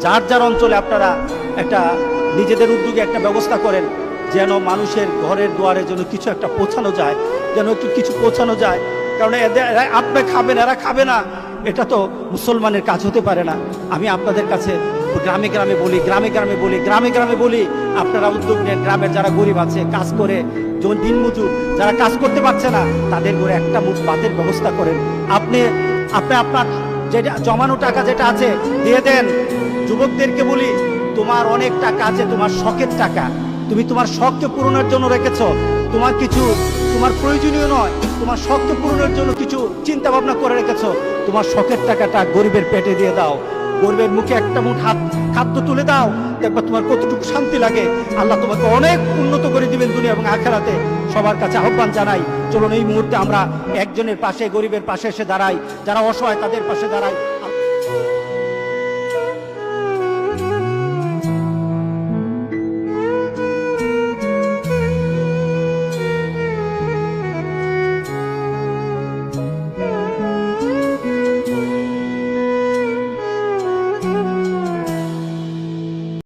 যার যার অঞ্চলে আপনারা একটা নিজেদের উদ্যোগে একটা ব্যবস্থা করেন, যেন মানুষের ঘরের দুয়ারে যেন কিছু একটা পৌঁছানো যায়, যেন একটু কিছু পৌঁছানো যায়। কারণ আপনি খাবেন, এরা খাবে না, এটা তো মুসলমানের কাজ হতে পারে না। আমি আপনাদের কাছে গ্রামে গ্রামে বলি, গ্রামে গ্রামে বলি, গ্রামে গ্রামে বলি, আপনারা উদ্যোগ নেন। গ্রামের যারা গরিব আছে, কাজ করে যেমন দিনমজুর, যারা কাজ করতে পারছে না, তাদের করে একটা মুঠ ভাতের ব্যবস্থা করেন। আপনি আপনার যেটা জমানো টাকা যেটা আছে দিয়ে দেন। যুবকদেরকে বলি, তোমার অনেক টাকা আছে, তোমার শখের টাকা, তুমি তোমার শখকে পূরণের জন্য রেখেছো। তোমার কিছু তোমার প্রয়োজনীয় নয়, তোমার শখকে পূরণের জন্য কিছু চিন্তা ভাবনা করে রেখেছো। তোমার শখের টাকাটা গরিবের পেটে দিয়ে দাও, গরিবের মুখে একটা মুঠ খাদ্য তুলে দাও, দেখবা তোমার কতটুকু শান্তি লাগে। আল্লাহ তোমাকে অনেক উন্নত করে দিবেন দুনিয়া এবং আখিরাতে। সবার কাছে আহ্বান জানাই, চলুন এই মুহূর্তে আমরা একজনের পাশে, গরিবের পাশে এসে দাঁড়াই, যারা অসহায় তাদের পাশে দাঁড়াই।